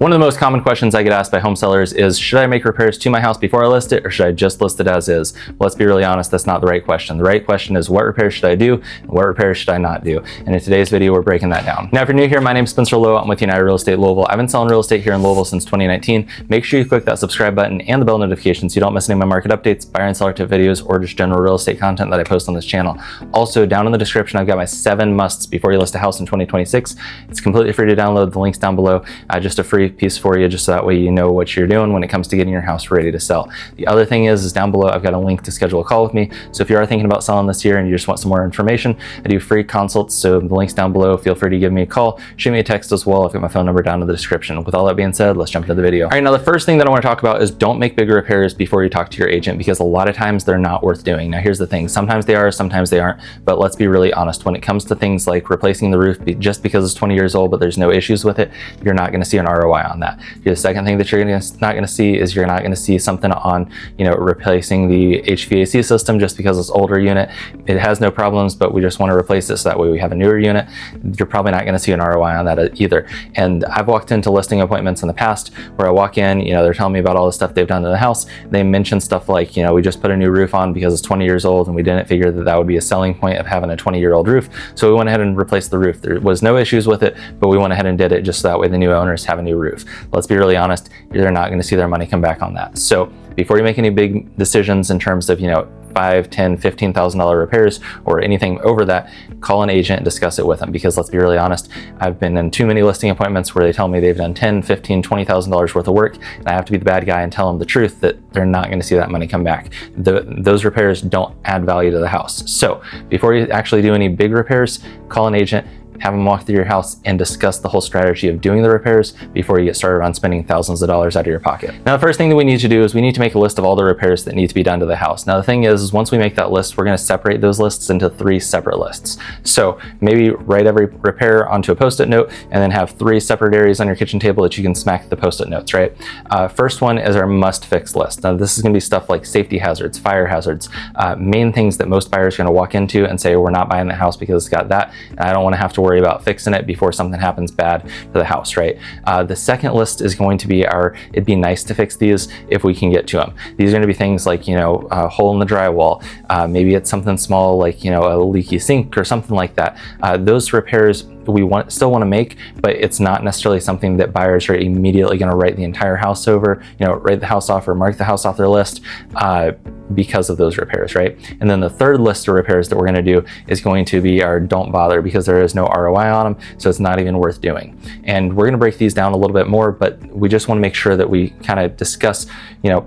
One of the most common questions I get asked by home sellers is, should I make repairs to my house before I list it, or should I just list it as is? Well, let's be really honest, that's not the right question. The right question is, what repairs should I do and what repairs should I not do? And in today's video, we're breaking that down. Now, if you're new here, my name is Spencer Lowe. I'm with United Real Estate Louisville. I've been selling real estate here in Louisville since 2019. Make sure you click that subscribe button and the bell notification so you don't miss any of my market updates, buyer and seller tip videos, or just general real estate content that I post on this channel. Also, down in the description, I've got my 7 musts before you list a house in 2026. It's completely free to download. The link's down below. Just a free piece for you, just so that way you know what you're doing when it comes to getting your house ready to sell. The other thing is down below, I've got a link to schedule a call with me. So if you are thinking about selling this year and you just want some more information, I do free consults. So the link's down below. Feel free to give me a call, shoot me a text as well. I've got my phone number down in the description. With all that being said, let's jump into the video. All right, now the first thing that I want to talk about is don't make bigger repairs before you talk to your agent, because a lot of times they're not worth doing. Now here's the thing, sometimes they are, sometimes they aren't, but let's be really honest. When it comes to things like replacing the roof just because it's 20 years old but there's no issues with it, you're not going to see an ROI on that. The second thing that you're not going to see is you're not going to see something on, replacing the HVAC system just because it's older unit. It has no problems, but we just want to replace it so that way we have a newer unit. You're probably not going to see an ROI on that either. And I've walked into listing appointments in the past where I walk in, they're telling me about all the stuff they've done to the house. They mention stuff like, we just put a new roof on because it's 20 years old and we didn't figure that that would be a selling point of having a 20-year-old roof. So we went ahead and replaced the roof. There was no issues with it, but we went ahead and did it just so that way the new owners have a new roof. Let's be really honest, they're not going to see their money come back on that. So before you make any big decisions in terms of, $5,000, $10,000, $15,000 repairs or anything over that, call an agent and discuss it with them, because let's be really honest, I've been in too many listing appointments where they tell me they've done $10,000, $15,000, $20,000 worth of work, and I have to be the bad guy and tell them the truth that they're not going to see that money come back. Those repairs don't add value to the house. So before you actually do any big repairs, call an agent, have them walk through your house and discuss the whole strategy of doing the repairs before you get started on spending thousands of dollars out of your pocket. Now, the first thing that we need to do is we need to make a list of all the repairs that need to be done to the house. Now, the thing is once we make that list, we're going to separate those lists into 3 separate lists. So maybe write every repair onto a Post-it note and then have 3 separate areas on your kitchen table that you can smack the Post-it notes, right? First one is our must fix list. Now, this is going to be stuff like safety hazards, fire hazards, main things that most buyers are going to walk into and say, we're not buying the house because it's got that, and I don't want to have to worry about fixing it before something happens bad to the house, right? The second list is going to be it'd be nice to fix these if we can get to them. These are going to be things like, a hole in the drywall. Maybe it's something small like, a leaky sink or something like that. Those repairs we still want to make, but it's not necessarily something that buyers are immediately going to write the entire house over, write the house off or mark the house off their list because of those repairs, right? And then the third list of repairs that we're going to do is going to be our don't bother, because there is no ROI on them, so it's not even worth doing. And we're going to break these down a little bit more, but we just want to make sure that we kind of discuss,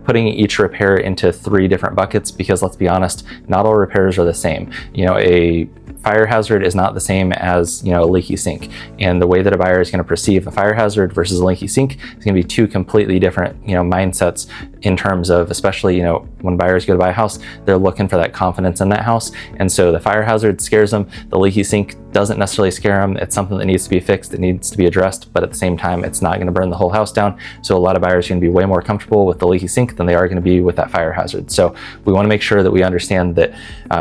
putting each repair into 3 different buckets, because let's be honest, not all repairs are the same. A fire hazard is not the same as, a leaky sink. And the way that a buyer is going to perceive a fire hazard versus a leaky sink is going to be 2 completely different, mindsets in terms of, especially, when buyers go to buy a house, they're looking for that confidence in that house. And so the fire hazard scares them. The leaky sink doesn't necessarily scare them. It's something that needs to be fixed. It needs to be addressed, but at the same time, it's not going to burn the whole house down. So a lot of buyers are going to be way more comfortable with the leaky sink than they are going to be with that fire hazard. So we want to make sure that we understand that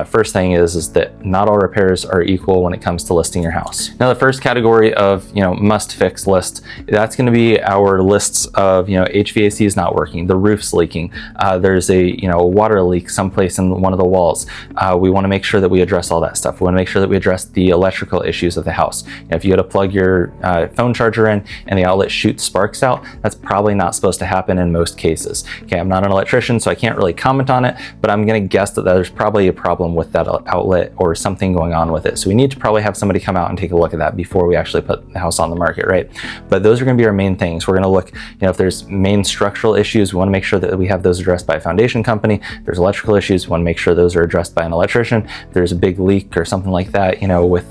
first thing is that not all repairs are equal when it comes to listing your house. Now, the first category of, must fix list, that's going to be our lists of, HVAC is not working, the roof's leaking, there's a, water leak someplace in one of the walls. We want to make sure that we address all that stuff. We want to make sure that we address the electrical issues of the house. If you go to plug your phone charger in and the outlet shoots sparks out, that's probably not supposed to happen in most cases. Okay, I'm not an electrician, so I can't really comment on it, but I'm going to guess that there's probably a problem with that outlet or something going on with it. So we need to probably have somebody come out and take a look at that before we actually put the house on the market, right? But those are going to be our main things. We're going to look, if there's main structural issues, we want to make sure that we have those addressed by a foundation company. If there's electrical issues, we want to make sure those are addressed by an electrician. If there's a big leak or something like that, with,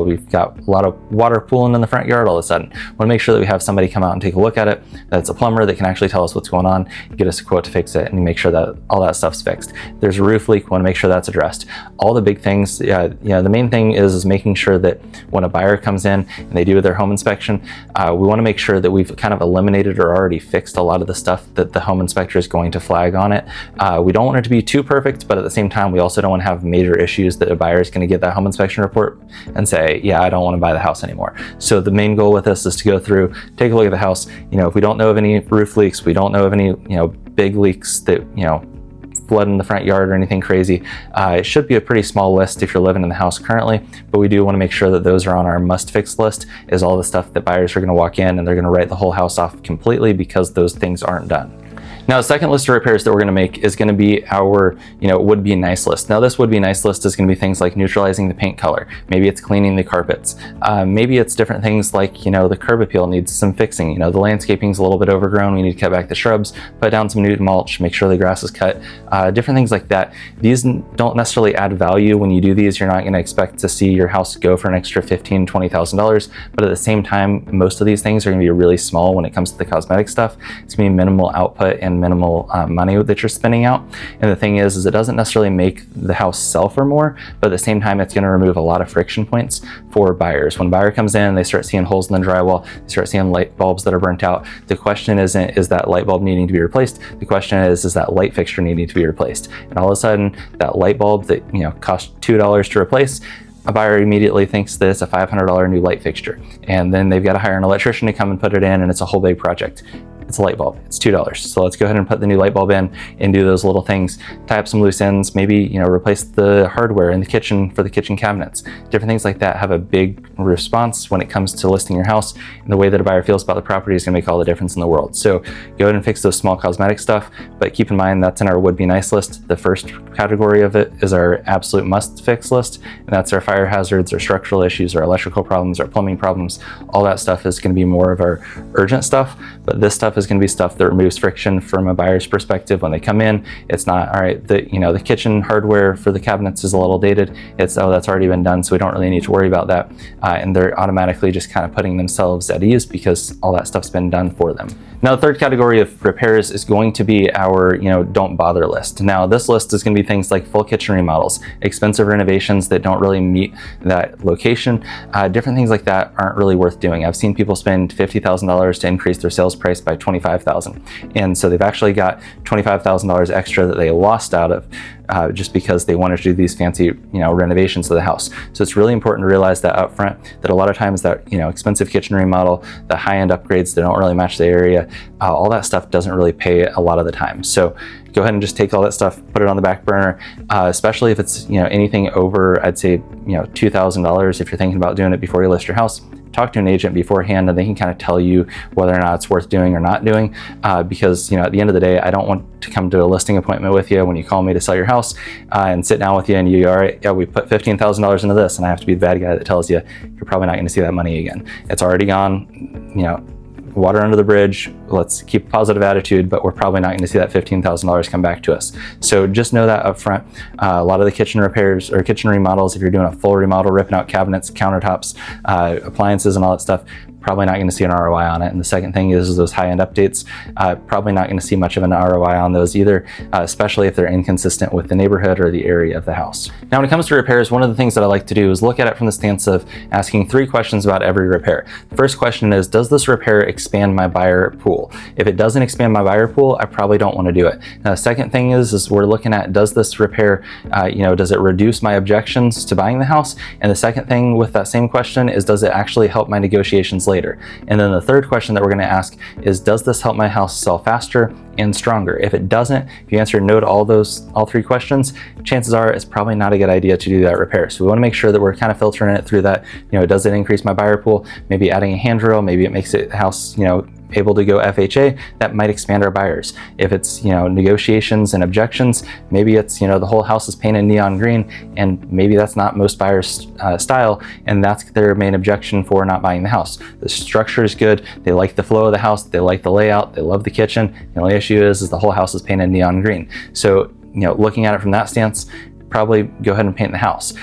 we've got a lot of water pooling in the front yard all of a sudden, we want to make sure that we have somebody come out and take a look at it. That's a plumber that can actually tell us what's going on, get us a quote to fix it, and make sure that all that stuff's fixed. If there's a roof leak, we want to make sure that's addressed. All the big things, the main thing is making sure that when a buyer comes in and they do their home inspection, we want to make sure that we've kind of eliminated or already fixed a lot of the stuff that the home inspector is going to flag on it. We don't want it to be too perfect, but at the same time, we also don't want to have major issues that a buyer is going to get that home inspection report and say, yeah, I don't want to buy the house anymore. So the main goal with this is to go through, take a look at the house. If we don't know of any roof leaks, we don't know of any, big leaks that, flood in the front yard or anything crazy. It should be a pretty small list if you're living in the house currently, but we do want to make sure that those are on our must fix list, is all the stuff that buyers are going to walk in and they're going to write the whole house off completely because those things aren't done. Now, the second list of repairs that we're going to make is going to be our, would be nice list. Now, this would be nice list is going to be things like neutralizing the paint color. Maybe it's cleaning the carpets. Maybe it's different things like, the curb appeal needs some fixing. The landscaping's a little bit overgrown. We need to cut back the shrubs, put down some new mulch, make sure the grass is cut, different things like that. These don't necessarily add value. When you do these, you're not going to expect to see your house go for an extra $15,000, $20,000. But at the same time, most of these things are going to be really small when it comes to the cosmetic stuff. It's going to be minimal output and minimal money that you're spending out. And the thing is it doesn't necessarily make the house sell for more, but at the same time, it's going to remove a lot of friction points for buyers. When a buyer comes in, they start seeing holes in the drywall, they start seeing light bulbs that are burnt out. The question isn't, is that light bulb needing to be replaced? The question is that light fixture needing to be replaced? And all of a sudden, that light bulb that, cost $2 to replace, a buyer immediately thinks that it's a $500 new light fixture. And then they've got to hire an electrician to come and put it in, and it's a whole big project. It's a light bulb, it's $2. So let's go ahead and put the new light bulb in and do those little things, tie up some loose ends, maybe, replace the hardware in the kitchen for the kitchen cabinets. Different things like that have a big response when it comes to listing your house, and the way that a buyer feels about the property is gonna make all the difference in the world. So go ahead and fix those small cosmetic stuff, but keep in mind that's in our would be nice list. The first category of it is our absolute must fix list, and that's our fire hazards, our structural issues, our electrical problems, our plumbing problems. All that stuff is gonna be more of our urgent stuff, but this stuff is going to be stuff that removes friction from a buyer's perspective when they come in. It's not, all right, the kitchen hardware for the cabinets is a little dated. It's, oh, that's already been done, so we don't really need to worry about that. And they're automatically just kind of putting themselves at ease because all that stuff's been done for them. Now, the third category of repairs is going to be our, don't bother list. Now, this list is going to be things like full kitchen remodels, expensive renovations that don't really meet that location. Different things like that aren't really worth doing. I've seen people spend $50,000 to increase their sales price by $25,000. And so they've actually got $25,000 extra that they lost out of just because they wanted to do these fancy, renovations to the house. So it's really important to realize that up front, that a lot of times that, expensive kitchen remodel, the high-end upgrades that don't really match the area, all that stuff doesn't really pay a lot of the time. So go ahead and just take all that stuff, put it on the back burner, especially if it's, anything over, I'd say, $2,000. If you're thinking about doing it before you list your house, talk to an agent beforehand and they can kind of tell you whether or not it's worth doing or not doing, because at the end of the day, I don't want to come to a listing appointment with you when you call me to sell your house and sit down with you and you, all right, yeah, we put $15,000 into this, and I have to be the bad guy that tells you you're probably not going to see that money again. It's already gone, water under the bridge. Let's keep a positive attitude, but we're probably not going to see that $15,000 come back to us. So just know that up front. A lot of the kitchen repairs or kitchen remodels, if you're doing a full remodel, ripping out cabinets, countertops, appliances and all that stuff, probably not going to see an ROI on it. And the second thing is those high-end updates, probably not going to see much of an ROI on those either, especially if they're inconsistent with the neighborhood or the area of the house. Now, when it comes to repairs, one of the things that I like to do is look at it from the stance of asking 3 questions about every repair. The first question is, does this repair expand my buyer pool? If it doesn't expand my buyer pool, I probably don't want to do it. Now, the second thing is we're looking at, does this repair, does it reduce my objections to buying the house? And the second thing with that same question is, does it actually help my negotiations later? And then the third question that we're going to ask is, does this help my house sell faster and stronger? If it doesn't, if you answer no to all 3 questions, chances are it's probably not a good idea to do that repair. So we want to make sure that we're kind of filtering it through that, does it increase my buyer pool? Maybe adding a handrail, maybe it makes it house, able to go FHA, that might expand our buyers. If it's, negotiations and objections, maybe it's, the whole house is painted neon green, and maybe that's not most buyers' style, and that's their main objection for not buying the house. The structure is good, they like the flow of the house, they like the layout, they love the kitchen. The only issue is the whole house is painted neon green. So, looking at it from that stance, probably go ahead and paint the house.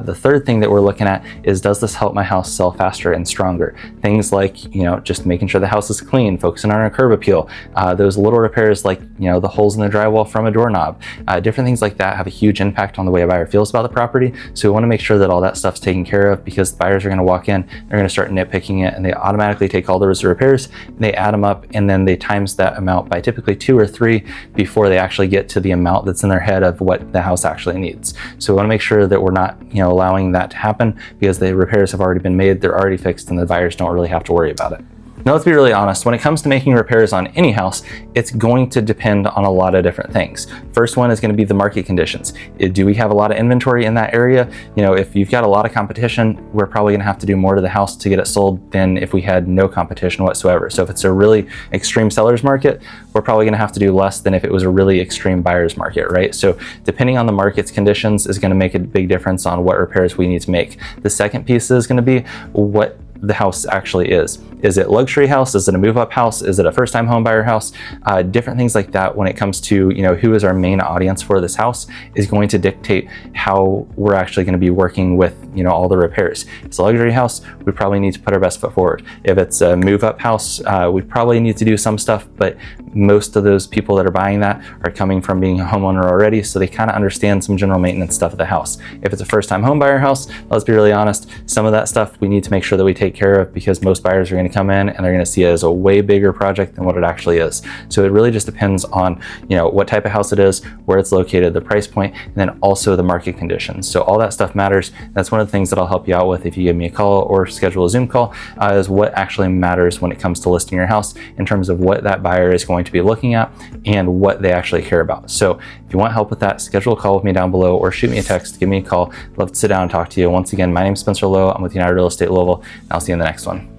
The third thing that we're looking at is, does this help my house sell faster and stronger? Things like, just making sure the house is clean, focusing on our curb appeal, those little repairs like, the holes in the drywall from a doorknob, different things like that have a huge impact on the way a buyer feels about the property. So we want to make sure that all that stuff's taken care of, because the buyers are going to walk in, they're going to start nitpicking it, and they automatically take all those repairs, they add them up, and then they times that amount by typically 2 or 3 before they actually get to the amount that's in their head of what the house actually needs. maintenance. So we want to make sure that we're not, allowing that to happen, because the repairs have already been made, they're already fixed, and the buyers don't really have to worry about it. Now, let's be really honest. When it comes to making repairs on any house, it's going to depend on a lot of different things. First one is going to be the market conditions. Do we have a lot of inventory in that area? If you've got a lot of competition, we're probably going to have to do more to the house to get it sold than if we had no competition whatsoever. So if it's a really extreme seller's market, we're probably going to have to do less than if it was a really extreme buyer's market, right? So depending on the market's conditions is going to make a big difference on what repairs we need to make. The second piece is going to be what the house actually is. Is it luxury house? Is it a move-up house? Is it a first-time home buyer house? Different things like that when it comes to, who is our main audience for this house is going to dictate how we're actually going to be working with, all the repairs. If it's a luxury house, we probably need to put our best foot forward. If it's a move-up house, we probably need to do some stuff, but most of those people that are buying that are coming from being a homeowner already, so they kind of understand some general maintenance stuff of the house. If it's a first-time home buyer house, let's be really honest, some of that stuff we need to make sure that we take care of, because most buyers are going to come in and they're going to see it as a way bigger project than what it actually is. So it really just depends on, what type of house it is, where it's located, the price point, and then also the market conditions. So all that stuff matters. That's one of the things that I'll help you out with if you give me a call or schedule a Zoom call, is what actually matters when it comes to listing your house in terms of what that buyer is going to be looking at and what they actually care about. So if you want help with that, schedule a call with me down below or shoot me a text, give me a call. I'd love to sit down and talk to you. Once again, my name is Spencer Lowe. I'm with United Real Estate Louisville, and I'll see you in the next one.